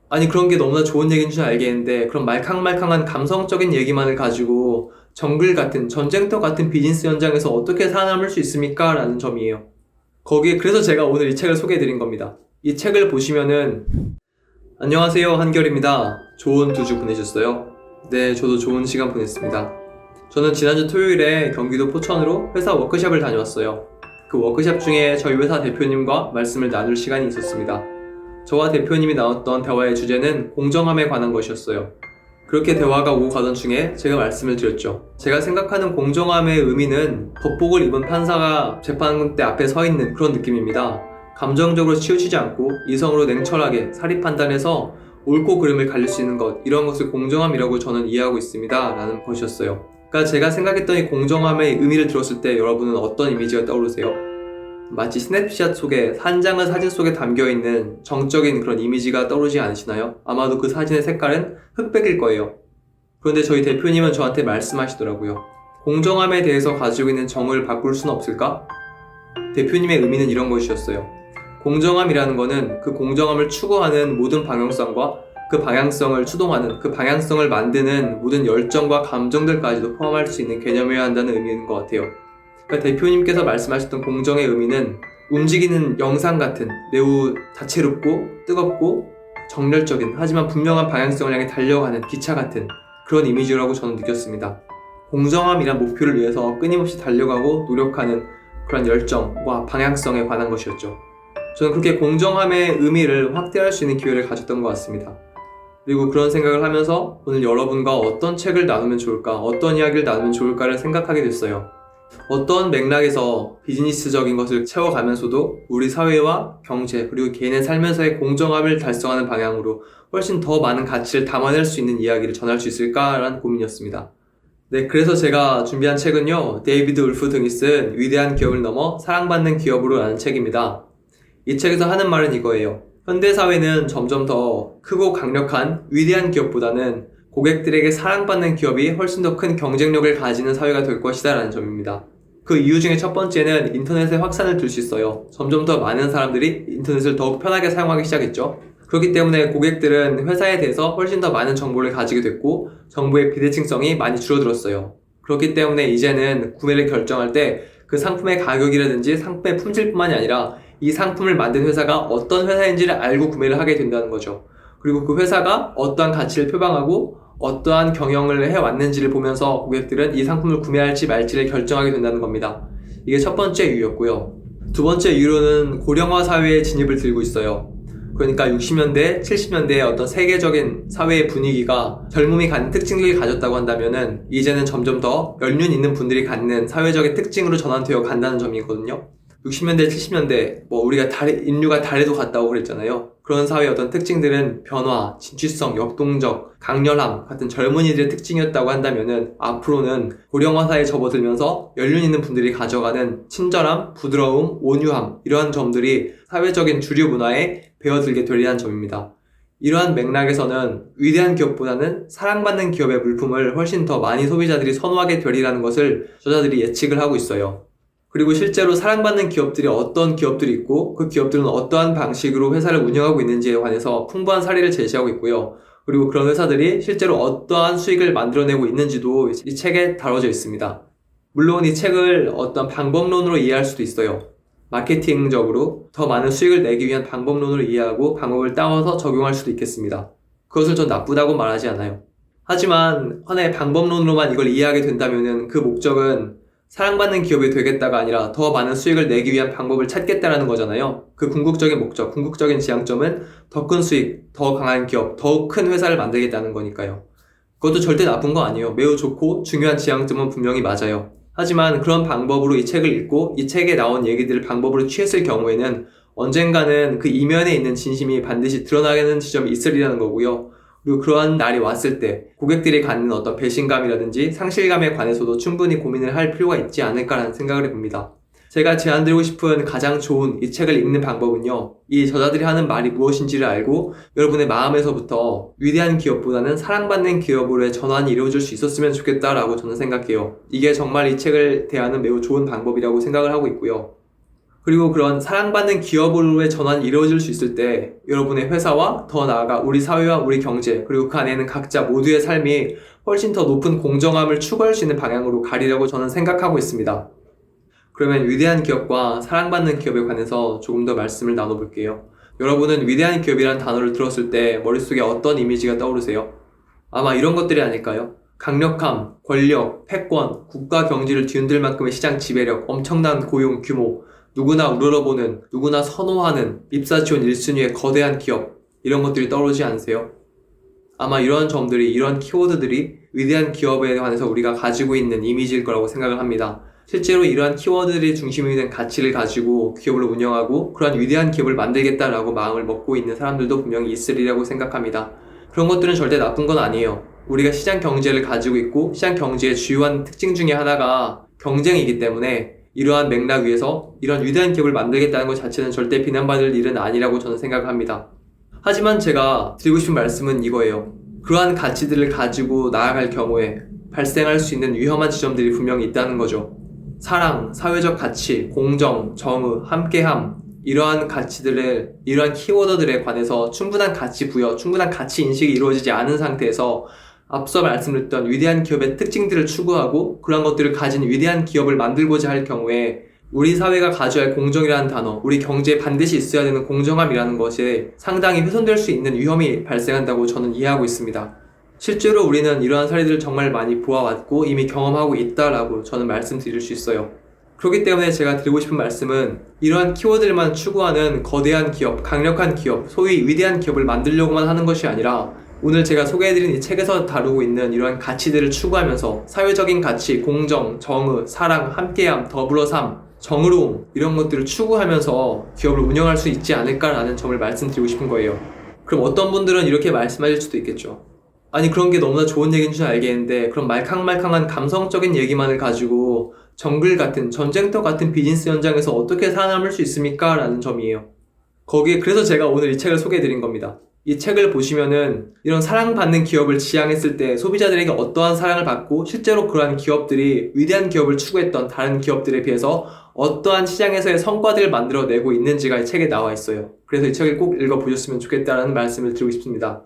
아니, 그런 게 너무나 좋은 얘기인 줄 알겠는데, 그런 말캉말캉한 감성적인 얘기만을 가지고 정글 같은, 전쟁터 같은 비즈니스 현장에서 어떻게 살아남을 수 있습니까? 라는 점이에요. 그래서 제가 오늘 이 책을 소개해드린 겁니다. 이 책을 보시면은, 안녕하세요, 한결입니다. 좋은 두 주 보내셨어요? 네, 저도 좋은 시간 보냈습니다. 저는 지난주 토요일에 경기도 포천으로 회사 워크숍을 다녀왔어요. 그 워크숍 중에 저희 회사 대표님과 말씀을 나눌 시간이 있었습니다. 저와 대표님이 나눴던 대화의 주제는 공정함에 관한 것이었어요. 그렇게 대화가 오고 가던 중에 제가 말씀을 드렸죠. 제가 생각하는 공정함의 의미는 겉복을 입은 판사가 재판대 앞에 서 있는 그런 느낌입니다. 감정적으로 치우치지 않고 이성으로 냉철하게 사리 판단해서 옳고 그름을 가릴 수 있는 것, 이런 것을 공정함이라고 저는 이해하고 있습니다. 라는 것이었어요. 그러니까 제가 생각했던 이 공정함의 의미를 들었을 때 여러분은 어떤 이미지가 떠오르세요? 마치 스냅샷 속에 한 장의 사진 속에 담겨있는 정적인 그런 이미지가 떠오르지 않으시나요? 아마도 그 사진의 색깔은 흑백일 거예요. 그런데 저희 대표님은 저한테 말씀하시더라고요. 공정함에 대해서 가지고 있는 정을 바꿀 수는 없을까? 대표님의 의미는 이런 것이었어요. 공정함이라는 거는 그 공정함을 추구하는 모든 방향성과 그 방향성을 추동하는, 그 방향성을 만드는 모든 열정과 감정들까지도 포함할 수 있는 개념이어야 한다는 의미인 것 같아요. 그러니까 대표님께서 말씀하셨던 공정의 의미는 움직이는 영상 같은 매우 다채롭고 뜨겁고 정열적인, 하지만 분명한 방향성을 향해 달려가는 기차 같은 그런 이미지라고 저는 느꼈습니다. 공정함이란 목표를 위해서 끊임없이 달려가고 노력하는 그런 열정과 방향성에 관한 것이었죠. 저는 그렇게 공정함의 의미를 확대할 수 있는 기회를 가졌던 것 같습니다. 그리고 그런 생각을 하면서 오늘 여러분과 어떤 책을 나누면 좋을까, 어떤 이야기를 나누면 좋을까를 생각하게 됐어요. 어떤 맥락에서 비즈니스적인 것을 채워가면서도 우리 사회와 경제 그리고 개인의 삶에서의 공정함을 달성하는 방향으로 훨씬 더 많은 가치를 담아낼 수 있는 이야기를 전할 수 있을까라는 고민이었습니다. 네, 그래서 제가 준비한 책은요, 데이비드 울프 등이 쓴 위대한 기업을 넘어 사랑받는 기업으로 라는 책입니다. 이 책에서 하는 말은 이거예요. 현대사회는 점점 더 크고 강력한 위대한 기업보다는 고객들에게 사랑받는 기업이 훨씬 더 큰 경쟁력을 가지는 사회가 될 것이다 라는 점입니다. 그 이유 중에 첫 번째는 인터넷의 확산을 둘 수 있어요. 점점 더 많은 사람들이 인터넷을 더욱 편하게 사용하기 시작했죠. 그렇기 때문에 고객들은 회사에 대해서 훨씬 더 많은 정보를 가지게 됐고 정보의 비대칭성이 많이 줄어들었어요. 그렇기 때문에 이제는 구매를 결정할 때 그 상품의 가격이라든지 상품의 품질뿐만이 아니라 이 상품을 만든 회사가 어떤 회사인지를 알고 구매를 하게 된다는 거죠. 그리고 그 회사가 어떠한 가치를 표방하고 어떠한 경영을 해왔는지를 보면서 고객들은 이 상품을 구매할지 말지를 결정하게 된다는 겁니다. 이게 첫 번째 이유였고요. 두 번째 이유로는 고령화 사회의 진입을 들고 있어요. 그러니까 60년대, 70년대의 어떤 세계적인 사회의 분위기가 젊음이 갖는 특징들을 가졌다고 한다면은 이제는 점점 더 연륜 있는 분들이 갖는 사회적인 특징으로 전환되어 간다는 점이거든요. 60년대, 70년대, 우리가 인류가 달에도 갔다고 그랬잖아요. 그런 사회의 어떤 특징들은 변화, 진취성, 역동적, 강렬함 같은 젊은이들의 특징이었다고 한다면은 앞으로는 고령화 사회에 접어들면서 연륜 있는 분들이 가져가는 친절함, 부드러움, 온유함, 이러한 점들이 사회적인 주류 문화에 배어들게 되리라는 점입니다. 이러한 맥락에서는 위대한 기업보다는 사랑받는 기업의 물품을 훨씬 더 많이 소비자들이 선호하게 되리라는 것을 저자들이 예측을 하고 있어요. 그리고 실제로 사랑받는 기업들이 어떤 기업들이 있고 그 기업들은 어떠한 방식으로 회사를 운영하고 있는지에 관해서 풍부한 사례를 제시하고 있고요. 그리고 그런 회사들이 실제로 어떠한 수익을 만들어내고 있는지도 이 책에 다뤄져 있습니다. 물론 이 책을 어떤 방법론으로 이해할 수도 있어요. 마케팅적으로 더 많은 수익을 내기 위한 방법론으로 이해하고 방법을 따와서 적용할 수도 있겠습니다. 그것을 전 나쁘다고 말하지 않아요. 하지만 하나의 방법론으로만 이걸 이해하게 된다면 그 목적은 사랑받는 기업이 되겠다가 아니라 더 많은 수익을 내기 위한 방법을 찾겠다라는 거잖아요. 그 궁극적인 목적, 궁극적인 지향점은 더 큰 수익, 더 강한 기업, 더욱 큰 회사를 만들겠다는 거니까요. 그것도 절대 나쁜 거 아니에요. 매우 좋고 중요한 지향점은 분명히 맞아요. 하지만 그런 방법으로 이 책을 읽고 이 책에 나온 얘기들을 방법으로 취했을 경우에는 언젠가는 그 이면에 있는 진심이 반드시 드러나는 지점이 있으리라는 거고요. 그리고 그러한 날이 왔을 때 고객들이 갖는 어떤 배신감이라든지 상실감에 관해서도 충분히 고민을 할 필요가 있지 않을까라는 생각을 해봅니다. 제가 제안드리고 싶은 가장 좋은 이 책을 읽는 방법은요, 이 저자들이 하는 말이 무엇인지를 알고 여러분의 마음에서부터 위대한 기업보다는 사랑받는 기업으로의 전환이 이루어질 수 있었으면 좋겠다라고 저는 생각해요. 이게 정말 이 책을 대하는 매우 좋은 방법이라고 생각을 하고 있고요. 그리고 그런 사랑받는 기업으로의 전환이 이루어질 수 있을 때 여러분의 회사와 더 나아가 우리 사회와 우리 경제 그리고 그 안에는 각자 모두의 삶이 훨씬 더 높은 공정함을 추구할 수 있는 방향으로 가리라고 저는 생각하고 있습니다. 그러면 위대한 기업과 사랑받는 기업에 관해서 조금 더 말씀을 나눠볼게요. 여러분은 위대한 기업이라는 단어를 들었을 때 머릿속에 어떤 이미지가 떠오르세요? 아마 이런 것들이 아닐까요? 강력함, 권력, 패권, 국가 경제를 뒤흔들 만큼의 시장 지배력, 엄청난 고용 규모, 누구나 우러러보는, 누구나 선호하는 입사지원 1순위의 거대한 기업, 이런 것들이 떠오르지 않으세요? 아마 이러한 점들이, 이러한 키워드들이 위대한 기업에 관해서 우리가 가지고 있는 이미지일 거라고 생각을 합니다. 실제로 이러한 키워드들이 중심이 된 가치를 가지고 기업을 운영하고 그러한 위대한 기업을 만들겠다라고 마음을 먹고 있는 사람들도 분명히 있으리라고 생각합니다. 그런 것들은 절대 나쁜 건 아니에요. 우리가 시장 경제를 가지고 있고 시장 경제의 주요한 특징 중에 하나가 경쟁이기 때문에 이러한 맥락 위에서 이런 위대한 기업을 만들겠다는 것 자체는 절대 비난받을 일은 아니라고 저는 생각합니다. 하지만 제가 드리고 싶은 말씀은 이거예요. 그러한 가치들을 가지고 나아갈 경우에 발생할 수 있는 위험한 지점들이 분명히 있다는 거죠. 사랑, 사회적 가치, 공정, 정의, 함께함 이러한 가치들의 이러한 키워드들에 관해서 충분한 가치 부여, 충분한 가치 인식이 이루어지지 않은 상태에서 앞서 말씀드렸던 위대한 기업의 특징들을 추구하고 그런 것들을 가진 위대한 기업을 만들고자 할 경우에 우리 사회가 가져야 할 공정이라는 단어, 우리 경제에 반드시 있어야 되는 공정함이라는 것이 상당히 훼손될 수 있는 위험이 발생한다고 저는 이해하고 있습니다. 실제로 우리는 이러한 사례들을 정말 많이 보아왔고 이미 경험하고 있다라고 저는 말씀드릴 수 있어요. 그렇기 때문에 제가 드리고 싶은 말씀은 이러한 키워드들만 추구하는 거대한 기업, 강력한 기업, 소위 위대한 기업을 만들려고만 하는 것이 아니라 오늘 제가 소개해드린 이 책에서 다루고 있는 이러한 가치들을 추구하면서 사회적인 가치, 공정, 정의, 사랑, 함께함, 더불어 삶, 정의로움 이런 것들을 추구하면서 기업을 운영할 수 있지 않을까라는 점을 말씀드리고 싶은 거예요. 그럼 어떤 분들은 이렇게 말씀하실 수도 있겠죠. 아니 그런 게 너무나 좋은 얘기인 줄 알겠는데 그런 말캉말캉한 감성적인 얘기만을 가지고 정글 같은 전쟁터 같은 비즈니스 현장에서 어떻게 살아남을 수 있습니까? 라는 점이에요. 거기에 그래서 제가 오늘 이 책을 소개해드린 겁니다. 이 책을 보시면은 이런 사랑받는 기업을 지향했을 때 소비자들에게 어떠한 사랑을 받고 실제로 그러한 기업들이 위대한 기업을 추구했던 다른 기업들에 비해서 어떠한 시장에서의 성과들을 만들어내고 있는지가 이 책에 나와 있어요. 그래서 이 책을 꼭 읽어보셨으면 좋겠다는 말씀을 드리고 싶습니다.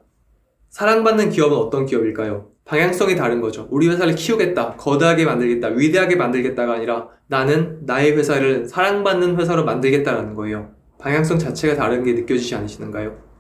사랑받는 기업은 어떤 기업일까요? 방향성이 다른 거죠. 우리 회사를 키우겠다, 거대하게 만들겠다, 위대하게 만들겠다가 아니라 나는 나의 회사를 사랑받는 회사로 만들겠다라는 거예요. 방향성 자체가 다른 게 느껴지지 않으시는가요?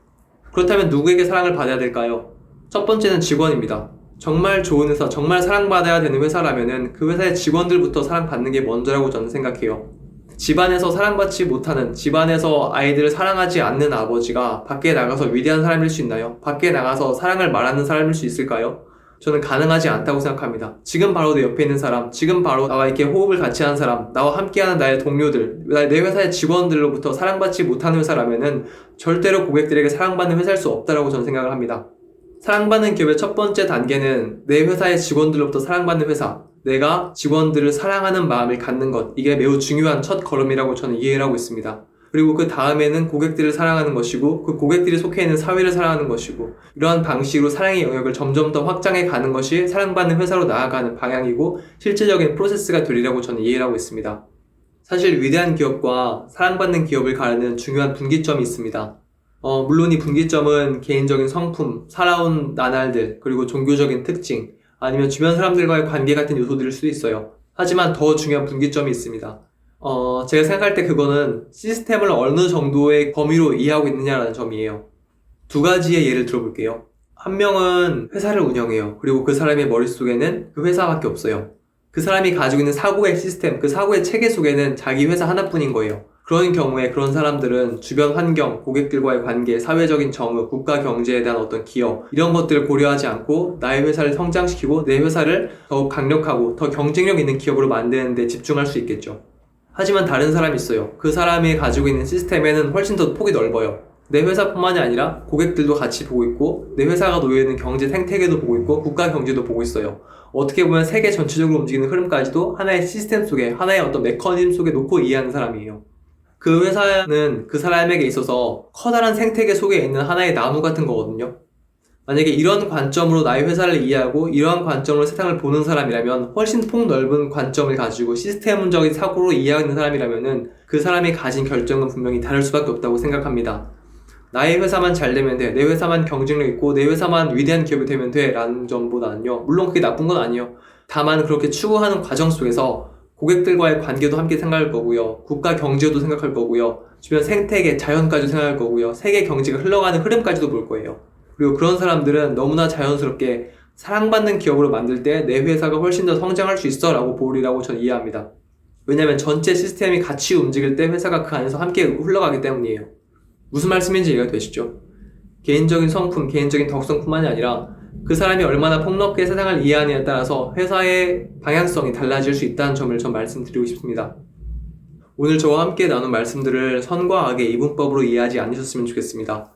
그렇다면 누구에게 사랑을 받아야 될까요? 첫 번째는 직원입니다. 정말 좋은 회사, 정말 사랑받아야 되는 회사라면은 그 회사의 직원들부터 사랑받는 게 먼저라고 저는 생각해요. 집안에서 사랑받지 못하는, 집안에서 아이들을 사랑하지 않는 아버지가 밖에 나가서 위대한 사람일 수 있나요? 밖에 나가서 사랑을 말하는 사람일 수 있을까요? 저는 가능하지 않다고 생각합니다. 지금 바로 내 옆에 있는 사람, 지금 바로 나와 이렇게 호흡을 같이 하는 사람, 나와 함께하는 나의 동료들, 내 회사의 직원들로부터 사랑받지 못하는 회사라면은 절대로 고객들에게 사랑받는 회사일 수 없다라고 저는 생각을 합니다. 사랑받는 기업의 첫 번째 단계는 내 회사의 직원들로부터 사랑받는 회사, 내가 직원들을 사랑하는 마음을 갖는 것, 이게 매우 중요한 첫 걸음이라고 저는 이해를 하고 있습니다. 그리고 그 다음에는 고객들을 사랑하는 것이고 그 고객들이 속해 있는 사회를 사랑하는 것이고 이러한 방식으로 사랑의 영역을 점점 더 확장해 가는 것이 사랑받는 회사로 나아가는 방향이고 실제적인 프로세스가 되리라고 저는 이해를 하고 있습니다. 사실 위대한 기업과 사랑받는 기업을 가르는 중요한 분기점이 있습니다. 물론 이 분기점은 개인적인 성품, 살아온 나날들, 그리고 종교적인 특징, 아니면 주변 사람들과의 관계 같은 요소들일 수도 있어요. 하지만 더 중요한 분기점이 있습니다. 제가 생각할 때 그거는 시스템을 어느 정도의 범위로 이해하고 있느냐라는 점이에요. 두 가지의 예를 들어볼게요. 한 명은 회사를 운영해요. 그리고 그 사람의 머릿속에는 그 회사밖에 없어요. 그 사람이 가지고 있는 사고의 시스템, 그 사고의 체계 속에는 자기 회사 하나뿐인 거예요. 그런 경우에 그런 사람들은 주변 환경, 고객들과의 관계, 사회적인 정의, 국가 경제에 대한 어떤 기여 이런 것들을 고려하지 않고 나의 회사를 성장시키고 내 회사를 더욱 강력하고 더 경쟁력 있는 기업으로 만드는 데 집중할 수 있겠죠. 하지만 다른 사람이 있어요. 그 사람이 가지고 있는 시스템에는 훨씬 더 폭이 넓어요. 내 회사뿐만이 아니라 고객들도 같이 보고 있고 내 회사가 놓여있는 경제 생태계도 보고 있고 국가 경제도 보고 있어요. 어떻게 보면 세계 전체적으로 움직이는 흐름까지도 하나의 시스템 속에 하나의 어떤 메커니즘 속에 놓고 이해하는 사람이에요. 그 회사는 그 사람에게 있어서 커다란 생태계 속에 있는 하나의 나무 같은 거거든요. 만약에 이런 관점으로 나의 회사를 이해하고 이러한 관점으로 세상을 보는 사람이라면, 훨씬 폭넓은 관점을 가지고 시스템적인 사고로 이해하는 사람이라면은 그 사람이 가진 결정은 분명히 다를 수밖에 없다고 생각합니다. 나의 회사만 잘 되면 돼, 내 회사만 경쟁력 있고 내 회사만 위대한 기업이 되면 돼 라는 점보다는요, 물론 그게 나쁜 건 아니에요. 다만 그렇게 추구하는 과정 속에서 고객들과의 관계도 함께 생각할 거고요, 국가 경제도 생각할 거고요, 주변 생태계, 자연까지도 생각할 거고요, 세계 경제가 흘러가는 흐름까지도 볼 거예요. 그리고 그런 사람들은 너무나 자연스럽게 사랑받는 기업으로 만들 때 내 회사가 훨씬 더 성장할 수 있어 라고 보리라고 저는 이해합니다. 왜냐면 전체 시스템이 같이 움직일 때 회사가 그 안에서 함께 흘러가기 때문이에요. 무슨 말씀인지 이해가 되시죠? 개인적인 성품, 개인적인 덕성뿐만이 아니라 그 사람이 얼마나 폭넓게 세상을 이해하느냐에 따라서 회사의 방향성이 달라질 수 있다는 점을 전 말씀드리고 싶습니다. 오늘 저와 함께 나눈 말씀들을 선과 악의 이분법으로 이해하지 않으셨으면 좋겠습니다.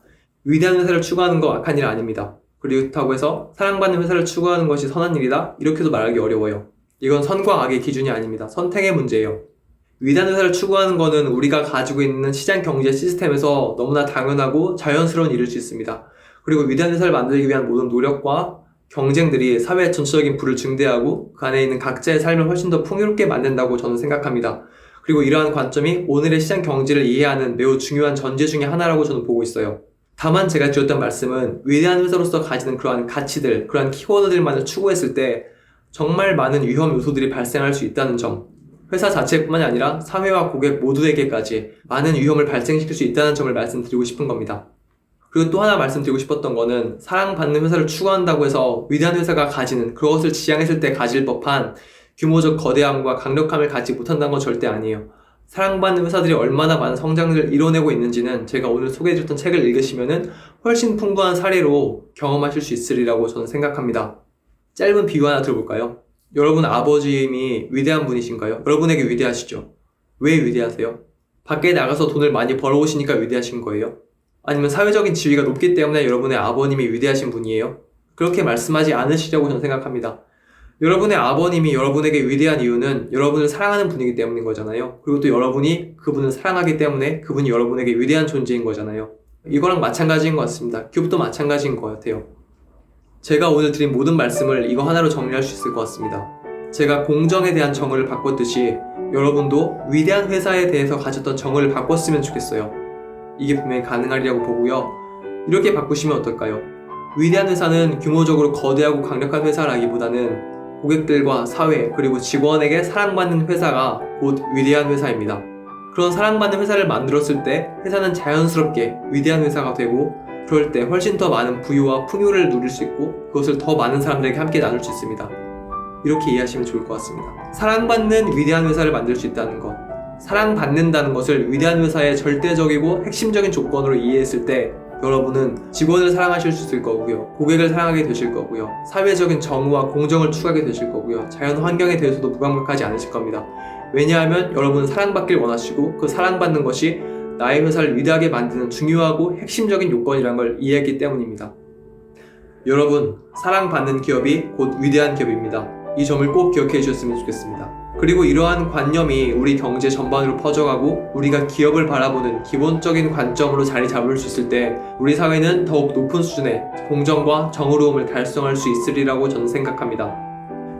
위대한 회사를 추구하는 거 악한 일 아닙니다. 그렇다고 해서 사랑받는 회사를 추구하는 것이 선한 일이다? 이렇게도 말하기 어려워요. 이건 선과 악의 기준이 아닙니다. 선택의 문제예요. 위대한 회사를 추구하는 것은 우리가 가지고 있는 시장 경제 시스템에서 너무나 당연하고 자연스러운 일일 수 있습니다. 그리고 위대한 회사를 만들기 위한 모든 노력과 경쟁들이 사회 전체적인 부를 증대하고 그 안에 있는 각자의 삶을 훨씬 더 풍요롭게 만든다고 저는 생각합니다. 그리고 이러한 관점이 오늘의 시장 경제를 이해하는 매우 중요한 전제 중에 하나라고 저는 보고 있어요. 다만 제가 드렸던 말씀은 위대한 회사로서 가지는 그러한 가치들, 그러한 키워드들만을 추구했을 때 정말 많은 위험 요소들이 발생할 수 있다는 점, 회사 자체뿐만이 아니라 사회와 고객 모두에게까지 많은 위험을 발생시킬 수 있다는 점을 말씀드리고 싶은 겁니다. 그리고 또 하나 말씀드리고 싶었던 거는, 사랑받는 회사를 추구한다고 해서 위대한 회사가 가지는, 그것을 지향했을 때 가질 법한 규모적 거대함과 강력함을 갖지 못한다는 건 절대 아니에요. 사랑받는 회사들이 얼마나 많은 성장을 이뤄내고 있는지는 제가 오늘 소개해드렸던 책을 읽으시면은 훨씬 풍부한 사례로 경험하실 수 있으리라고 저는 생각합니다. 짧은 비유 하나 들어볼까요? 여러분 아버님이 위대한 분이신가요? 여러분에게 위대하시죠? 왜 위대하세요? 밖에 나가서 돈을 많이 벌어오시니까 위대하신 거예요? 아니면 사회적인 지위가 높기 때문에 여러분의 아버님이 위대하신 분이에요? 그렇게 말씀하지 않으시려고 저는 생각합니다. 여러분의 아버님이 여러분에게 위대한 이유는 여러분을 사랑하는 분이기 때문인 거잖아요. 그리고 또 여러분이 그분을 사랑하기 때문에 그분이 여러분에게 위대한 존재인 거잖아요. 이거랑 마찬가지인 것 같습니다. 기업도 마찬가지인 것 같아요. 제가 오늘 드린 모든 말씀을 이거 하나로 정리할 수 있을 것 같습니다. 제가 공정에 대한 정의를 바꿨듯이 여러분도 위대한 회사에 대해서 가졌던 정의를 바꿨으면 좋겠어요. 이게 분명히 가능하리라고 보고요. 이렇게 바꾸시면 어떨까요? 위대한 회사는 규모적으로 거대하고 강력한 회사라기보다는 고객들과 사회 그리고 직원에게 사랑받는 회사가 곧 위대한 회사입니다. 그런 사랑받는 회사를 만들었을 때 회사는 자연스럽게 위대한 회사가 되고, 그럴 때 훨씬 더 많은 부유와 풍요를 누릴 수 있고 그것을 더 많은 사람들에게 함께 나눌 수 있습니다. 이렇게 이해하시면 좋을 것 같습니다. 사랑받는 위대한 회사를 만들 수 있다는 것, 사랑받는다는 것을 위대한 회사의 절대적이고 핵심적인 조건으로 이해했을 때 여러분은 직원을 사랑하실 수 있을 거고요, 고객을 사랑하게 되실 거고요, 사회적인 정의와 공정을 추구하게 되실 거고요, 자연 환경에 대해서도 무감각하지 않으실 겁니다. 왜냐하면 여러분은 사랑받길 원하시고 그 사랑받는 것이 나의 회사를 위대하게 만드는 중요하고 핵심적인 요건이라는 걸 이해했기 때문입니다. 여러분, 사랑받는 기업이 곧 위대한 기업입니다. 이 점을 꼭 기억해 주셨으면 좋겠습니다. 그리고 이러한 관념이 우리 경제 전반으로 퍼져가고 우리가 기업을 바라보는 기본적인 관점으로 자리 잡을 수 있을 때 우리 사회는 더욱 높은 수준의 공정과 정의로움을 달성할 수 있으리라고 저는 생각합니다.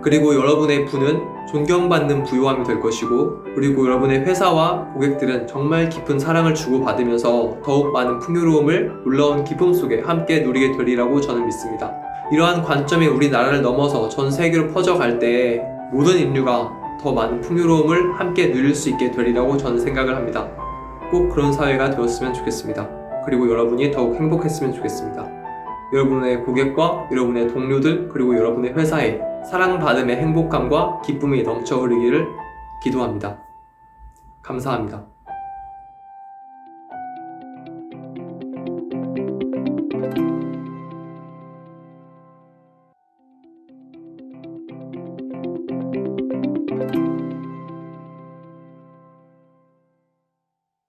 그리고 여러분의 부는 존경받는 부유함이 될 것이고, 그리고 여러분의 회사와 고객들은 정말 깊은 사랑을 주고받으면서 더욱 많은 풍요로움을 놀라운 기쁨 속에 함께 누리게 되리라고 저는 믿습니다. 이러한 관점이 우리나라를 넘어서 전 세계로 퍼져갈 때 모든 인류가 더 많은 풍요로움을 함께 누릴 수 있게 되리라고 저는 생각을 합니다. 꼭 그런 사회가 되었으면 좋겠습니다. 그리고 여러분이 더욱 행복했으면 좋겠습니다. 여러분의 고객과 여러분의 동료들 그리고 여러분의 회사에 사랑받음의 행복감과 기쁨이 넘쳐 흐르기를 기도합니다. 감사합니다.